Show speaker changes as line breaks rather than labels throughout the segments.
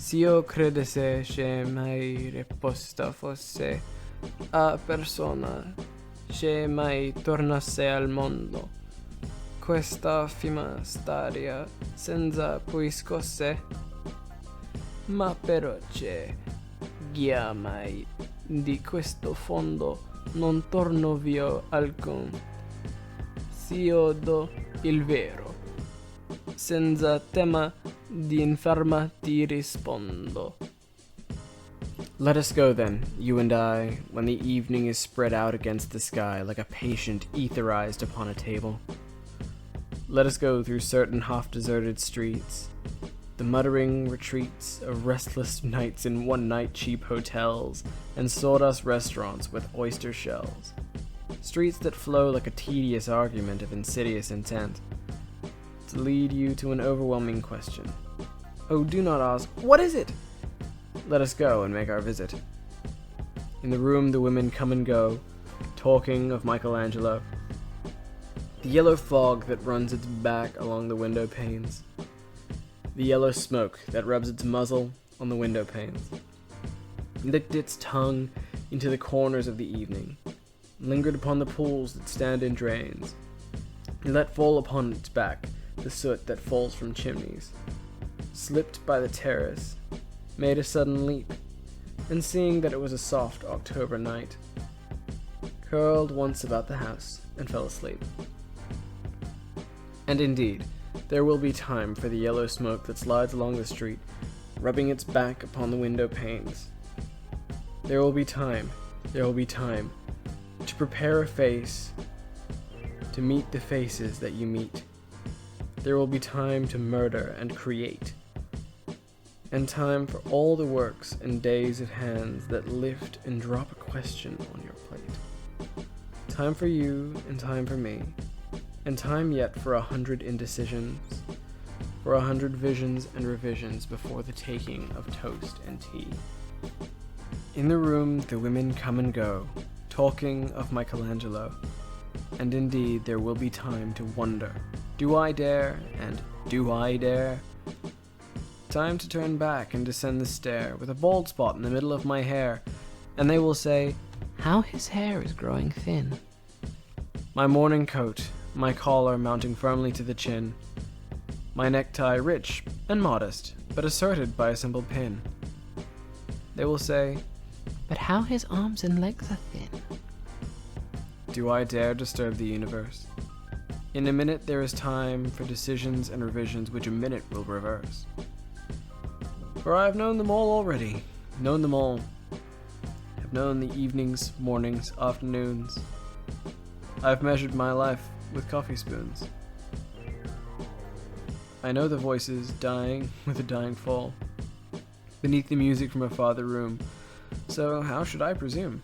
s'io credesse che mai riposta fosse a persona, che mai tornasse al mondo, questa fima staria senza poi scosse, ma però c'è guia mai di questo fondo non torno via alcun, s'io do il vero, senza tema di inferma ti rispondo. Let us go then, you and I, when the evening is spread out against the sky like a patient etherized upon a table. Let us go through certain half-deserted streets, the muttering retreats of restless nights in one-night cheap hotels and sawdust restaurants with oyster shells. Streets that flow like a tedious argument of insidious intent, to lead you to an overwhelming question. Oh, do not ask, what is it? Let us go and make our visit. In the room the women come and go, talking of Michelangelo. The yellow fog that runs its back along the window panes. The yellow smoke that rubs its muzzle on the window panes. Licked its tongue into the corners of the evening. Lingered upon the pools that stand in drains. And let fall upon its back the soot that falls from chimneys. Slipped by the terrace, made a sudden leap, and seeing that it was a soft October night, curled once about the house and fell asleep. And indeed, there will be time for the yellow smoke that slides along the street, rubbing its back upon the window panes. There will be time to prepare a face, to meet the faces that you meet. There will be time to murder and create, and time for all the works and days of hands that lift and drop a question on your plate. Time for you and time for me, and time yet for 100 indecisions, for 100 visions and revisions before the taking of toast and tea. In the room the women come and go, talking of Michelangelo, and indeed there will be time to wonder, do I dare, and do I dare? Time to turn back and descend the stair with a bald spot in the middle of my hair, and they will say, how his hair is growing thin. My morning coat, my collar mounting firmly to the chin, my necktie rich and modest, but asserted by a simple pin. They will say, but how his arms and legs are thin. Do I dare disturb the universe? In a minute there is time for decisions and revisions which a minute will reverse. For I have known them all already, known them all. Have known the evenings, mornings, afternoons. I have measured my life with coffee spoons. I know the voices dying with a dying fall, beneath the music from a farther room, so how should I presume?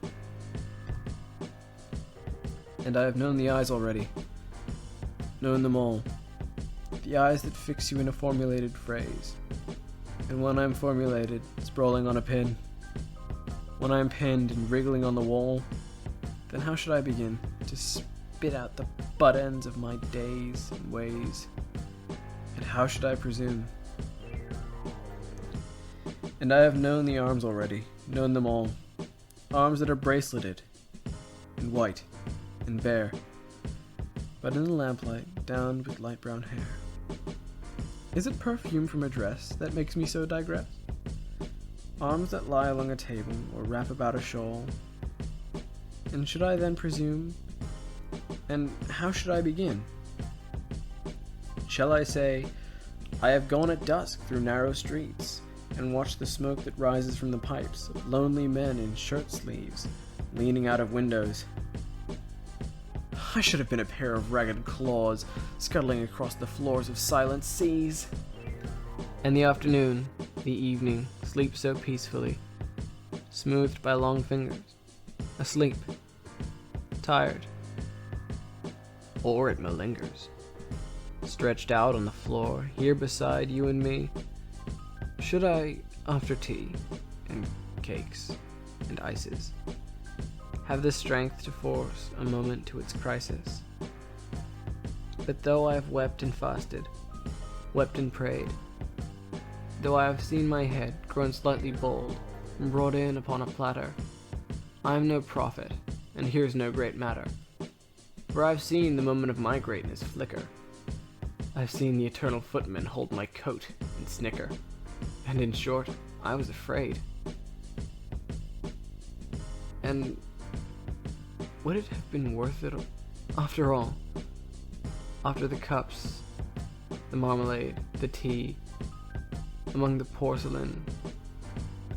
And I have known the eyes already, known them all, the eyes that fix you in a formulated phrase, and when I'm formulated, sprawling on a pin, when I'm pinned and wriggling on the wall, then how should I begin to spit out the butt ends of my days and ways? And how should I presume? And I have known the arms already, known them all, arms that are braceleted, and white, and bare, but in the lamplight, downed with light brown hair. Is it perfume from a dress that makes me so digress? Arms that lie along a table, or wrap about a shawl. And should I then presume? And how should I begin? Shall I say, I have gone at dusk through narrow streets, and watched the smoke that rises from the pipes of lonely men in shirt sleeves, leaning out of windows? I should have been a pair of ragged claws, scuttling across the floors of silent seas. And the afternoon, the evening, sleeps so peacefully, smoothed by long fingers, asleep, tired, or it malingers, stretched out on the floor, here beside you and me. Should I, after tea, and cakes, and ices, have the strength to force a moment to its crisis? But though I have wept and fasted, wept and prayed, though I have seen my head grown slightly bald and brought in upon a platter, I am no prophet, and here's no great matter. For I've seen the moment of my greatness flicker. I've seen the eternal footman hold my coat and snicker. And in short, I was afraid. And would it have been worth it after all? After the cups, the marmalade, the tea, among the porcelain,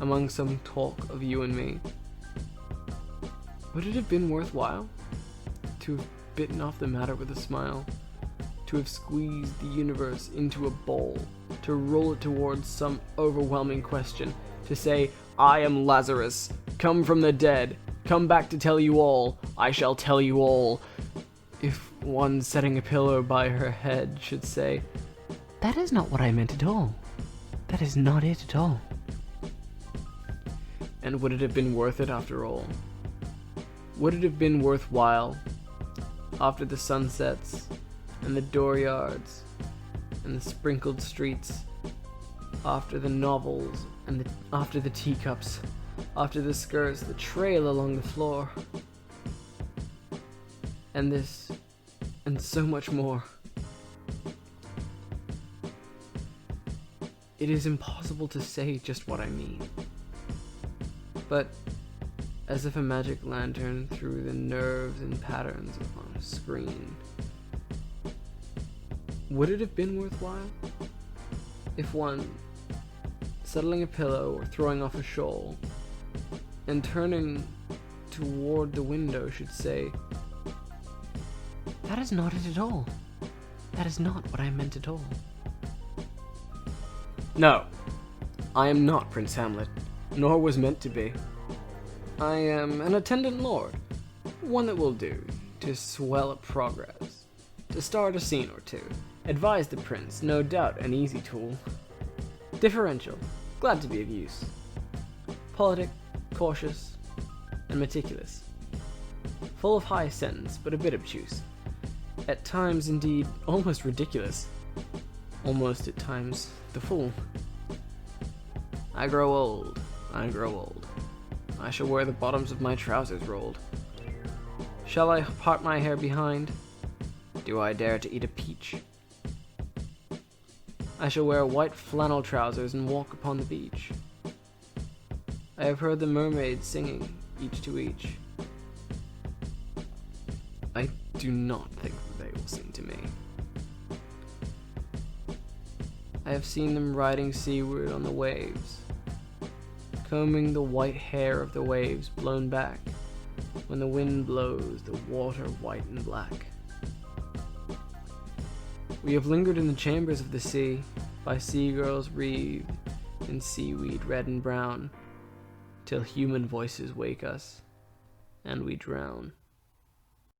among some talk of you and me, would it have been worthwhile to have bitten off the matter with a smile, to have squeezed the universe into a bowl, to roll it towards some overwhelming question, to say, I am Lazarus, come from the dead, come back to tell you all, I shall tell you all, if one setting a pillow by her head should say, that is not what I meant at all, that is not it at all. And would it have been worth it after all? Would it have been worthwhile after the sunsets and the dooryards and the sprinkled streets, after the novels and after the teacups, after the skirts that trail along the floor, and this and so much more? It is impossible to say just what I mean, but as if a magic lantern threw the nerves and patterns upon a screen, would it have been worthwhile if one, settling a pillow or throwing off a shawl, and turning toward the window should say, that is not it at all, that is not what I meant at all? No, I am not Prince Hamlet, nor was meant to be. I am an attendant lord, one that will do, to swell up progress, to start a scene or two, advise the prince, no doubt an easy tool. Differential, glad to be of use. Politic, cautious, and meticulous. Full of high sentence, but a bit obtuse. At times, indeed, almost ridiculous. Almost at times, the fool. I grow old, I grow old. I shall wear the bottoms of my trousers rolled. Shall I part my hair behind? Do I dare to eat a peach? I shall wear white flannel trousers and walk upon the beach. I have heard the mermaids singing, each to each. I do not think that they will sing to me. I have seen them riding seaward on the waves, combing the white hair of the waves blown back when the wind blows the water white and black. We have lingered in the chambers of the sea, by sea-girls wreathed in seaweed red and brown, till human voices wake us, and we drown.